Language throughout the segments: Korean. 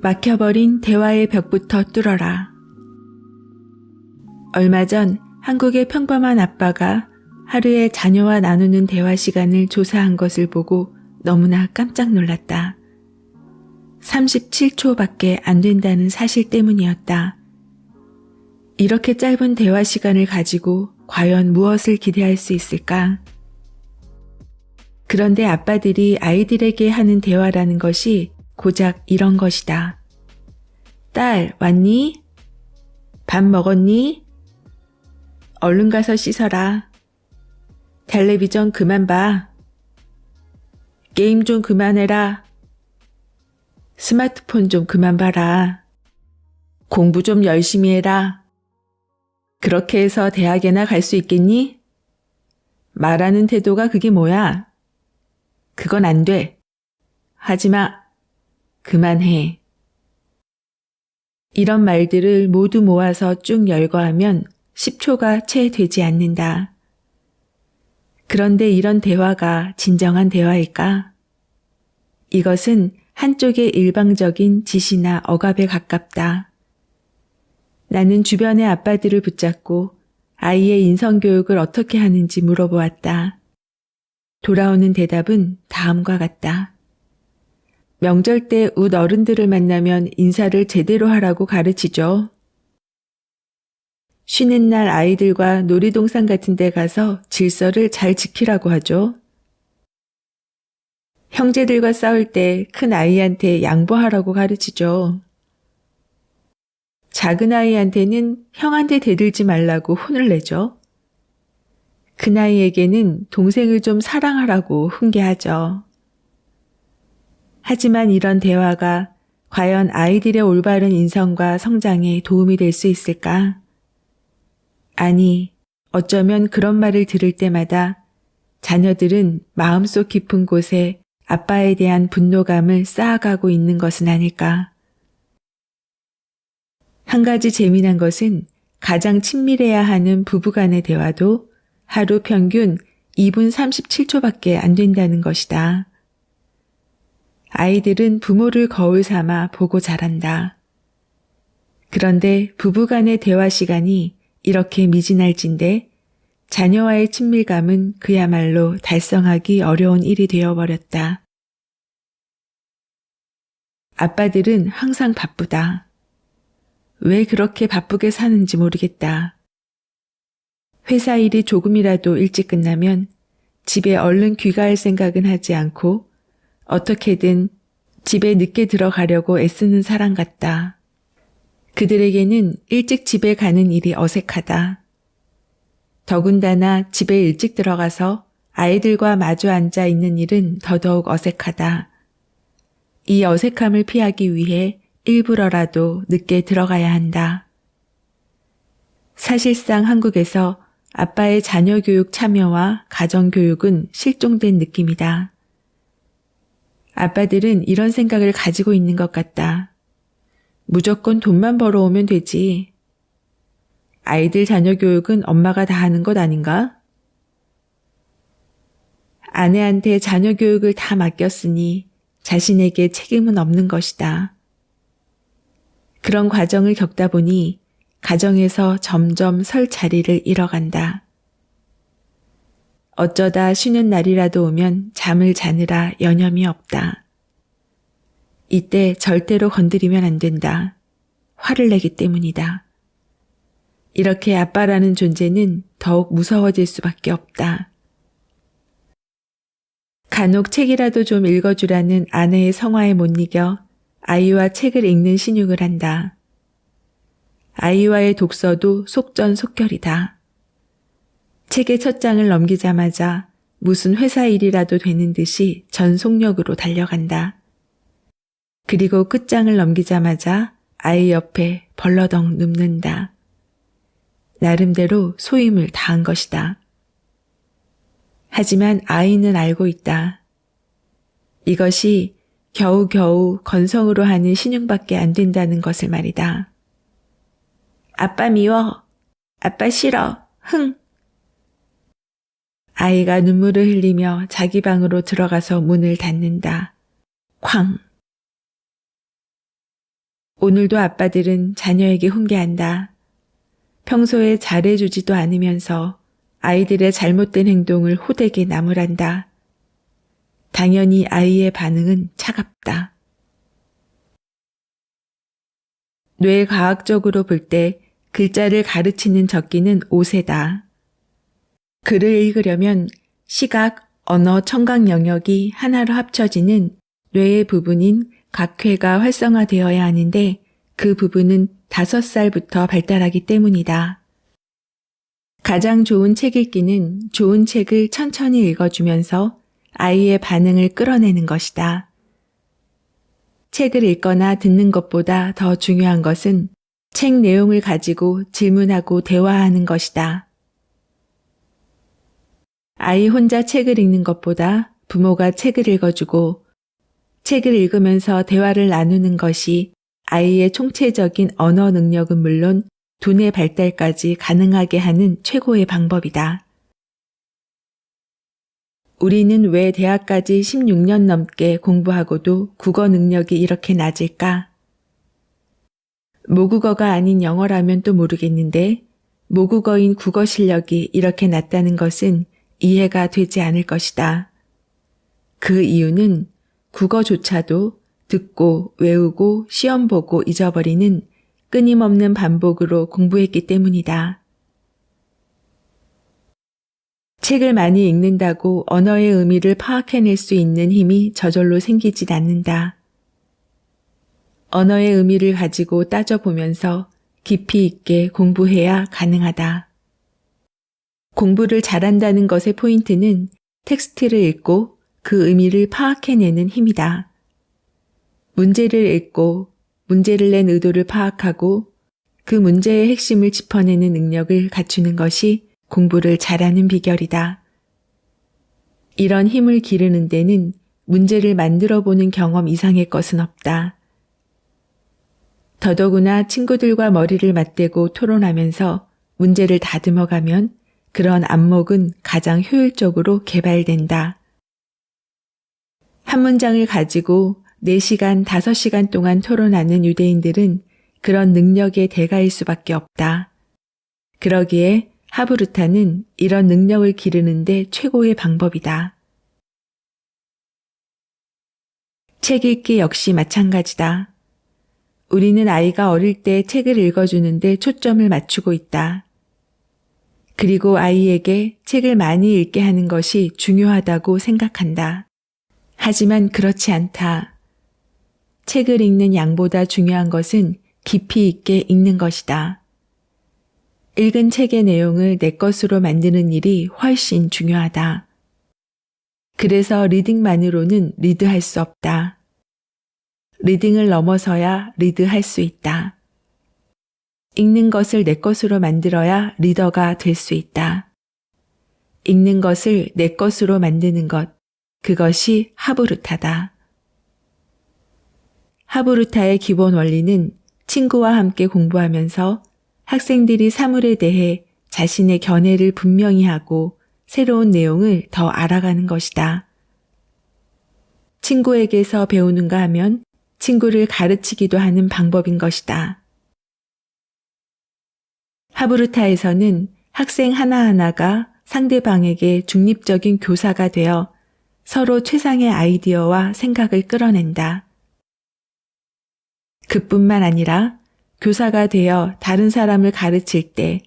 막혀버린 대화의 벽부터 뚫어라. 얼마 전 한국의 평범한 아빠가 하루에 자녀와 나누는 대화 시간을 조사한 것을 보고 너무나 깜짝 놀랐다. 37초밖에 안 된다는 사실 때문이었다. 이렇게 짧은 대화 시간을 가지고 과연 무엇을 기대할 수 있을까? 그런데 아빠들이 아이들에게 하는 대화라는 것이 고작 이런 것이다. 딸, 왔니? 밥 먹었니? 얼른 가서 씻어라. 텔레비전 그만 봐. 게임 좀 그만해라. 스마트폰 좀 그만 봐라. 공부 좀 열심히 해라. 그렇게 해서 대학에나 갈 수 있겠니? 말하는 태도가 그게 뭐야? 그건 안 돼. 하지마. 그만해. 이런 말들을 모두 모아서 쭉 열거하면 10초가 채 되지 않는다. 그런데 이런 대화가 진정한 대화일까? 이것은 한쪽의 일방적인 지시나 억압에 가깝다. 나는 주변의 아빠들을 붙잡고 아이의 인성교육을 어떻게 하는지 물어보았다. 돌아오는 대답은 다음과 같다. 명절 때 웃 어른들을 만나면 인사를 제대로 하라고 가르치죠. 쉬는 날 아이들과 놀이동산 같은 데 가서 질서를 잘 지키라고 하죠. 형제들과 싸울 때 큰 아이한테 양보하라고 가르치죠. 작은 아이한테는 형한테 대들지 말라고 혼을 내죠. 큰 아이에게는 동생을 좀 사랑하라고 훈계하죠. 하지만 이런 대화가 과연 아이들의 올바른 인성과 성장에 도움이 될 수 있을까? 아니, 어쩌면 그런 말을 들을 때마다 자녀들은 마음속 깊은 곳에 아빠에 대한 분노감을 쌓아가고 있는 것은 아닐까? 한 가지 재미난 것은 가장 친밀해야 하는 부부간의 대화도 하루 평균 2분 37초밖에 안 된다는 것이다. 아이들은 부모를 거울 삼아 보고 자란다. 그런데 부부간의 대화 시간이 이렇게 미지날진데 자녀와의 친밀감은 그야말로 달성하기 어려운 일이 되어버렸다. 아빠들은 항상 바쁘다. 왜 그렇게 바쁘게 사는지 모르겠다. 회사 일이 조금이라도 일찍 끝나면 집에 얼른 귀가할 생각은 하지 않고 어떻게든 집에 늦게 들어가려고 애쓰는 사람 같다. 그들에게는 일찍 집에 가는 일이 어색하다. 더군다나 집에 일찍 들어가서 아이들과 마주 앉아 있는 일은 더더욱 어색하다. 이 어색함을 피하기 위해 일부러라도 늦게 들어가야 한다. 사실상 한국에서 아빠의 자녀 교육 참여와 가정 교육은 실종된 느낌이다. 아빠들은 이런 생각을 가지고 있는 것 같다. 무조건 돈만 벌어오면 되지. 아이들 자녀 교육은 엄마가 다 하는 것 아닌가? 아내한테 자녀 교육을 다 맡겼으니 자신에게 책임은 없는 것이다. 그런 과정을 겪다 보니 가정에서 점점 설 자리를 잃어간다. 어쩌다 쉬는 날이라도 오면 잠을 자느라 여념이 없다. 이때 절대로 건드리면 안 된다. 화를 내기 때문이다. 이렇게 아빠라는 존재는 더욱 무서워질 수밖에 없다. 간혹 책이라도 좀 읽어주라는 아내의 성화에 못 이겨 아이와 책을 읽는 신용을 한다. 아이와의 독서도 속전속결이다. 책의 첫 장을 넘기자마자 무슨 회사 일이라도 되는 듯이 전속력으로 달려간다. 그리고 끝장을 넘기자마자 아이 옆에 벌러덩 눕는다. 나름대로 소임을 다한 것이다. 하지만 아이는 알고 있다. 이것이 겨우겨우 건성으로 하는 신용밖에 안 된다는 것을 말이다. 아빠 미워. 아빠 싫어. 흥. 아이가 눈물을 흘리며 자기 방으로 들어가서 문을 닫는다. 쾅. 오늘도 아빠들은 자녀에게 훈계한다. 평소에 잘해주지도 않으면서 아이들의 잘못된 행동을 호되게 나무란다. 당연히 아이의 반응은 차갑다. 뇌과학적으로 볼 때 글자를 가르치는 적기는 5세다. 글을 읽으려면 시각, 언어, 청각 영역이 하나로 합쳐지는 뇌의 부분인 각회가 활성화되어야 하는데 그 부분은 5살부터 발달하기 때문이다. 가장 좋은 책 읽기는 좋은 책을 천천히 읽어주면서 아이의 반응을 끌어내는 것이다. 책을 읽거나 듣는 것보다 더 중요한 것은 책 내용을 가지고 질문하고 대화하는 것이다. 아이 혼자 책을 읽는 것보다 부모가 책을 읽어주고 책을 읽으면서 대화를 나누는 것이 아이의 총체적인 언어 능력은 물론 두뇌 발달까지 가능하게 하는 최고의 방법이다. 우리는 왜 대학까지 16년 넘게 공부하고도 국어 능력이 이렇게 낮을까? 모국어가 아닌 영어라면 또 모르겠는데 모국어인 국어 실력이 이렇게 낮다는 것은 이해가 되지 않을 것이다. 그 이유는 국어조차도 듣고 외우고 시험 보고 잊어버리는 끊임없는 반복으로 공부했기 때문이다. 책을 많이 읽는다고 언어의 의미를 파악해낼 수 있는 힘이 저절로 생기진 않는다. 언어의 의미를 가지고 따져보면서 깊이 있게 공부해야 가능하다. 공부를 잘한다는 것의 포인트는 텍스트를 읽고 그 의미를 파악해내는 힘이다. 문제를 읽고 문제를 낸 의도를 파악하고 그 문제의 핵심을 짚어내는 능력을 갖추는 것이 공부를 잘하는 비결이다. 이런 힘을 기르는 데는 문제를 만들어 보는 경험 이상의 것은 없다. 더더구나 친구들과 머리를 맞대고 토론하면서 문제를 다듬어가면 그런 안목은 가장 효율적으로 개발된다. 한 문장을 가지고 4시간, 5시간 동안 토론하는 유대인들은 그런 능력의 대가일 수밖에 없다. 그러기에 하브루타는 이런 능력을 기르는데 최고의 방법이다. 책 읽기 역시 마찬가지다. 우리는 아이가 어릴 때 책을 읽어주는데 초점을 맞추고 있다. 그리고 아이에게 책을 많이 읽게 하는 것이 중요하다고 생각한다. 하지만 그렇지 않다. 책을 읽는 양보다 중요한 것은 깊이 있게 읽는 것이다. 읽은 책의 내용을 내 것으로 만드는 일이 훨씬 중요하다. 그래서 리딩만으로는 리드할 수 없다. 리딩을 넘어서야 리드할 수 있다. 읽는 것을 내 것으로 만들어야 리더가 될 수 있다. 읽는 것을 내 것으로 만드는 것, 그것이 하브루타다. 하브루타의 기본 원리는 친구와 함께 공부하면서 학생들이 사물에 대해 자신의 견해를 분명히 하고 새로운 내용을 더 알아가는 것이다. 친구에게서 배우는가 하면 친구를 가르치기도 하는 방법인 것이다. 하브루타에서는 학생 하나하나가 상대방에게 중립적인 교사가 되어 서로 최상의 아이디어와 생각을 끌어낸다. 그뿐만 아니라 교사가 되어 다른 사람을 가르칠 때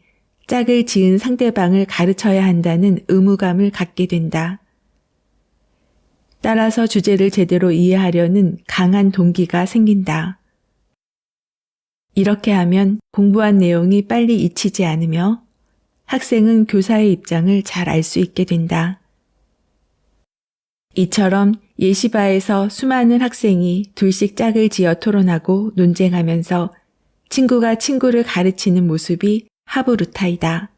짝을 지은 상대방을 가르쳐야 한다는 의무감을 갖게 된다. 따라서 주제를 제대로 이해하려는 강한 동기가 생긴다. 이렇게 하면 공부한 내용이 빨리 잊히지 않으며 학생은 교사의 입장을 잘 알 수 있게 된다. 이처럼 예시바에서 수많은 학생이 둘씩 짝을 지어 토론하고 논쟁하면서 친구가 친구를 가르치는 모습이 하브루타이다.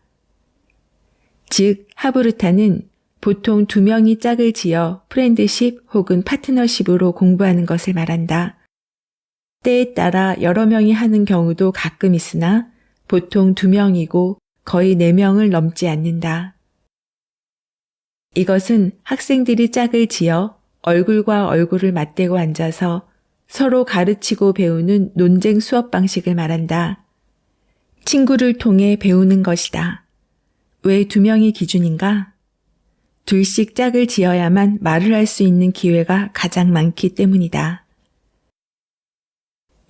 즉, 하브루타는 보통 2명이 짝을 지어 프렌드십 혹은 파트너십으로 공부하는 것을 말한다. 때에 따라 여러 명이 하는 경우도 가끔 있으나 보통 2명이고 거의 4명을 넘지 않는다. 이것은 학생들이 짝을 지어 얼굴과 얼굴을 맞대고 앉아서 서로 가르치고 배우는 논쟁 수업 방식을 말한다. 친구를 통해 배우는 것이다. 왜 2명이 기준인가? 둘씩 짝을 지어야만 말을 할 수 있는 기회가 가장 많기 때문이다.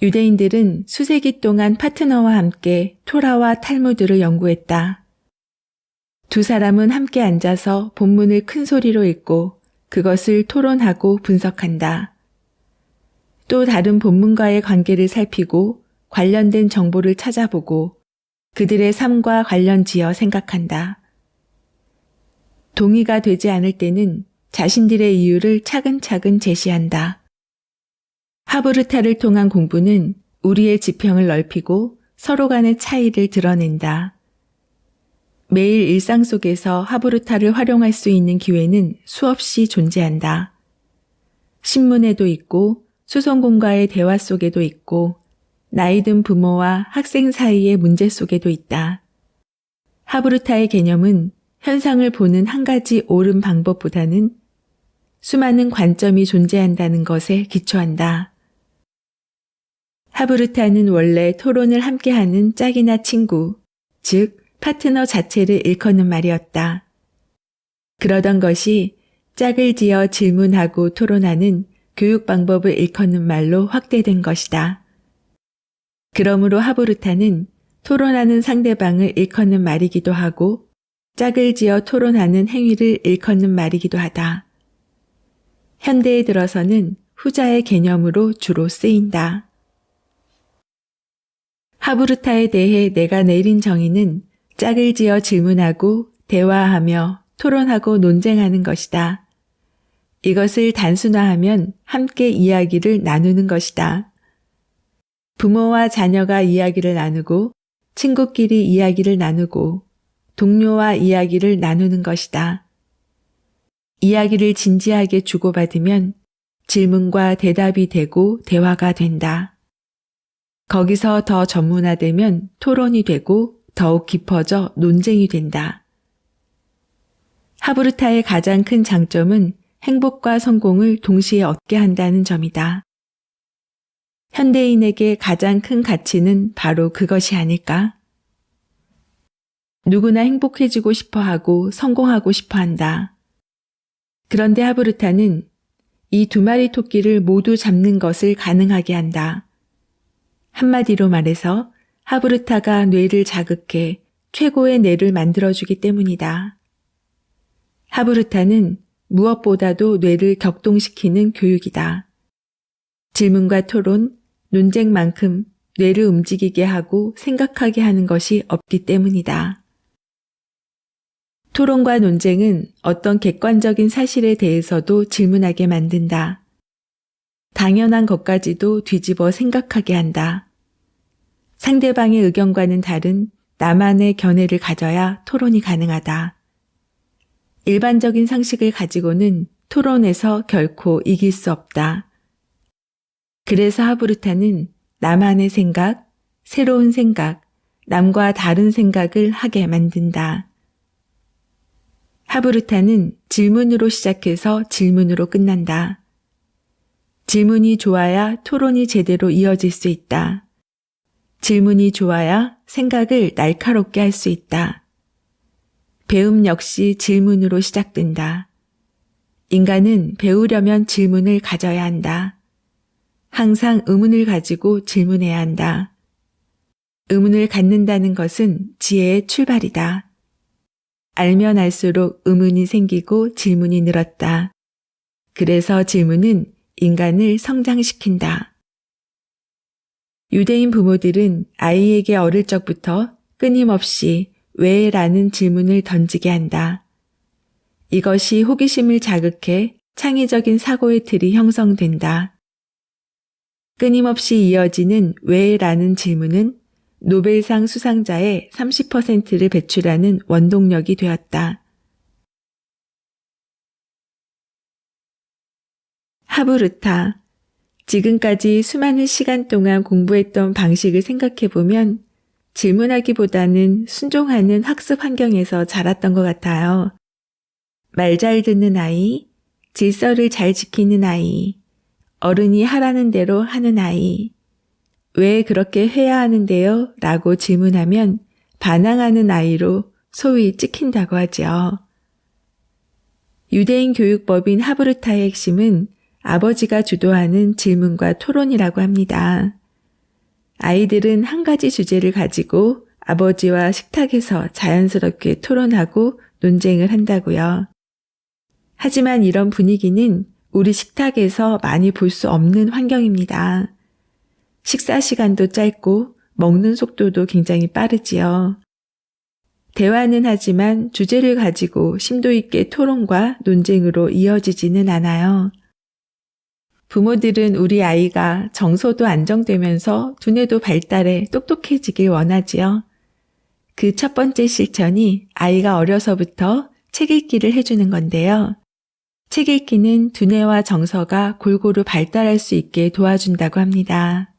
유대인들은 수세기 동안 파트너와 함께 토라와 탈무드를 연구했다. 두 사람은 함께 앉아서 본문을 큰 소리로 읽고 그것을 토론하고 분석한다. 또 다른 본문과의 관계를 살피고 관련된 정보를 찾아보고 그들의 삶과 관련지어 생각한다. 동의가 되지 않을 때는 자신들의 이유를 차근차근 제시한다. 하브르타를 통한 공부는 우리의 지평을 넓히고 서로 간의 차이를 드러낸다. 매일 일상 속에서 하브르타를 활용할 수 있는 기회는 수없이 존재한다. 신문에도 있고 수송공과의 대화 속에도 있고 나이 든 부모와 학생 사이의 문제 속에도 있다. 하브르타의 개념은 현상을 보는 한 가지 옳은 방법보다는 수많은 관점이 존재한다는 것에 기초한다. 하브르타는 원래 토론을 함께하는 짝이나 친구, 즉 파트너 자체를 일컫는 말이었다. 그러던 것이 짝을 지어 질문하고 토론하는 교육 방법을 일컫는 말로 확대된 것이다. 그러므로 하브르타는 토론하는 상대방을 일컫는 말이기도 하고 짝을 지어 토론하는 행위를 일컫는 말이기도 하다. 현대에 들어서는 후자의 개념으로 주로 쓰인다. 하브르타에 대해 내가 내린 정의는 짝을 지어 질문하고 대화하며 토론하고 논쟁하는 것이다. 이것을 단순화하면 함께 이야기를 나누는 것이다. 부모와 자녀가 이야기를 나누고 친구끼리 이야기를 나누고 동료와 이야기를 나누는 것이다. 이야기를 진지하게 주고받으면 질문과 대답이 되고 대화가 된다. 거기서 더 전문화되면 토론이 되고 더욱 깊어져 논쟁이 된다. 하브르타의 가장 큰 장점은 행복과 성공을 동시에 얻게 한다는 점이다. 현대인에게 가장 큰 가치는 바로 그것이 아닐까? 누구나 행복해지고 싶어 하고 성공하고 싶어 한다. 그런데 하브르타는 이 2마리 토끼를 모두 잡는 것을 가능하게 한다. 한마디로 말해서 하브르타가 뇌를 자극해 최고의 뇌를 만들어주기 때문이다. 하브르타는 무엇보다도 뇌를 격동시키는 교육이다. 질문과 토론, 논쟁만큼 뇌를 움직이게 하고 생각하게 하는 것이 없기 때문이다. 토론과 논쟁은 어떤 객관적인 사실에 대해서도 질문하게 만든다. 당연한 것까지도 뒤집어 생각하게 한다. 상대방의 의견과는 다른 나만의 견해를 가져야 토론이 가능하다. 일반적인 상식을 가지고는 토론에서 결코 이길 수 없다. 그래서 하브르타는 나만의 생각, 새로운 생각, 남과 다른 생각을 하게 만든다. 하브르타는 질문으로 시작해서 질문으로 끝난다. 질문이 좋아야 토론이 제대로 이어질 수 있다. 질문이 좋아야 생각을 날카롭게 할 수 있다. 배움 역시 질문으로 시작된다. 인간은 배우려면 질문을 가져야 한다. 항상 의문을 가지고 질문해야 한다. 의문을 갖는다는 것은 지혜의 출발이다. 알면 알수록 의문이 생기고 질문이 늘었다. 그래서 질문은 인간을 성장시킨다. 유대인 부모들은 아이에게 어릴 적부터 끊임없이 왜? 라는 질문을 던지게 한다. 이것이 호기심을 자극해 창의적인 사고의 틀이 형성된다. 끊임없이 이어지는 왜? 라는 질문은 노벨상 수상자의 30%를 배출하는 원동력이 되었다. 하브르타. 지금까지 수많은 시간 동안 공부했던 방식을 생각해보면 질문하기보다는 순종하는 학습 환경에서 자랐던 것 같아요. 말 잘 듣는 아이, 질서를 잘 지키는 아이, 어른이 하라는 대로 하는 아이. 왜 그렇게 해야 하는데요? 라고 질문하면 반항하는 아이로 소위 찍힌다고 하죠. 유대인 교육법인 하브르타의 핵심은 아버지가 주도하는 질문과 토론이라고 합니다. 아이들은 한 가지 주제를 가지고 아버지와 식탁에서 자연스럽게 토론하고 논쟁을 한다고요. 하지만 이런 분위기는 우리 식탁에서 많이 볼 수 없는 환경입니다. 식사 시간도 짧고 먹는 속도도 굉장히 빠르지요. 대화는 하지만 주제를 가지고 심도 있게 토론과 논쟁으로 이어지지는 않아요. 부모들은 우리 아이가 정서도 안정되면서 두뇌도 발달해 똑똑해지길 원하지요. 그 첫 번째 실천이 아이가 어려서부터 책 읽기를 해주는 건데요. 책 읽기는 두뇌와 정서가 골고루 발달할 수 있게 도와준다고 합니다.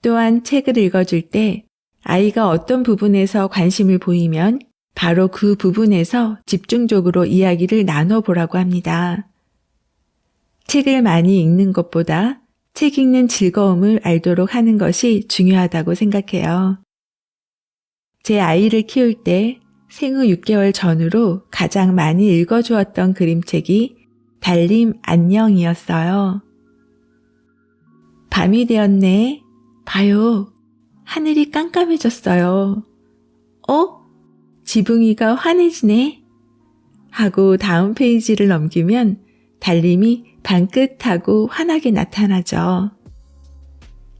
또한 책을 읽어줄 때 아이가 어떤 부분에서 관심을 보이면 바로 그 부분에서 집중적으로 이야기를 나눠보라고 합니다. 책을 많이 읽는 것보다 책 읽는 즐거움을 알도록 하는 것이 중요하다고 생각해요. 제 아이를 키울 때 생후 6개월 전후로 가장 많이 읽어주었던 그림책이 달님 안녕이었어요. 밤이 되었네. 봐요. 하늘이 깜깜해졌어요. 지붕이가 환해지네. 하고 다음 페이지를 넘기면 달님이 방긋하고 환하게 나타나죠.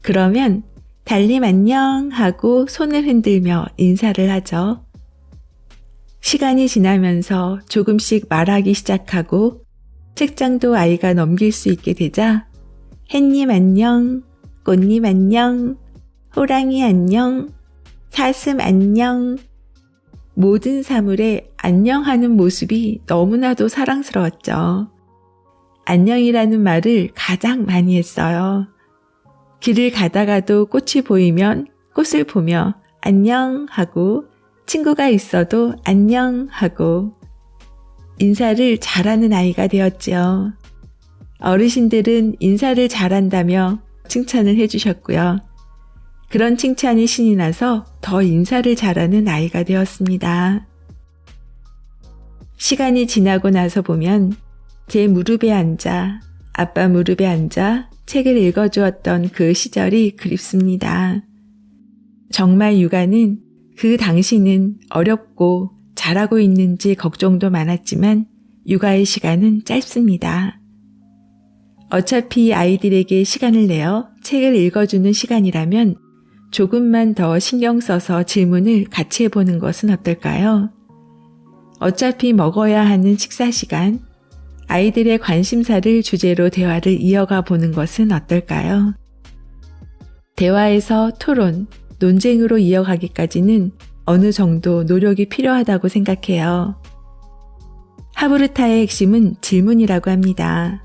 그러면 달님 안녕 하고 손을 흔들며 인사를 하죠. 시간이 지나면서 조금씩 말하기 시작하고 책장도 아이가 넘길 수 있게 되자 햇님 안녕, 꽃님 안녕, 호랑이 안녕, 사슴 안녕. 모든 사물에 안녕하는 모습이 너무나도 사랑스러웠죠. 안녕이라는 말을 가장 많이 했어요. 길을 가다가도 꽃이 보이면 꽃을 보며 안녕 하고 친구가 있어도 안녕 하고 인사를 잘하는 아이가 되었죠. 어르신들은 인사를 잘한다며 칭찬을 해주셨고요. 그런 칭찬이 신이 나서 더 인사를 잘하는 아이가 되었습니다. 시간이 지나고 나서 보면 제 무릎에 앉아, 아빠 무릎에 앉아 책을 읽어주었던 그 시절이 그립습니다. 정말 육아는 그 당시는 어렵고 잘하고 있는지 걱정도 많았지만 육아의 시간은 짧습니다. 어차피 아이들에게 시간을 내어 책을 읽어주는 시간이라면 조금만 더 신경 써서 질문을 같이 해보는 것은 어떨까요? 어차피 먹어야 하는 식사 시간, 아이들의 관심사를 주제로 대화를 이어가 보는 것은 어떨까요? 대화에서 토론, 논쟁으로 이어가기까지는 어느 정도 노력이 필요하다고 생각해요. 하브르타의 핵심은 질문이라고 합니다.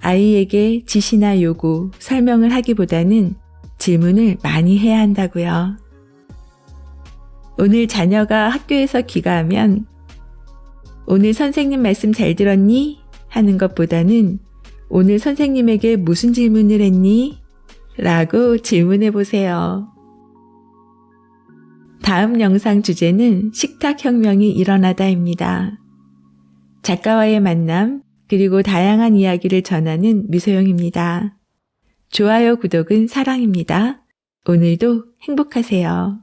아이에게 지시나 요구, 설명을 하기보다는 질문을 많이 해야 한다고요. 오늘 자녀가 학교에서 귀가하면 오늘 선생님 말씀 잘 들었니? 하는 것보다는 오늘 선생님에게 무슨 질문을 했니? 라고 질문해 보세요. 다음 영상 주제는 식탁혁명이 일어나다입니다. 작가와의 만남, 그리고 다양한 이야기를 전하는 미소영입니다. 좋아요, 구독은 사랑입니다. 오늘도 행복하세요.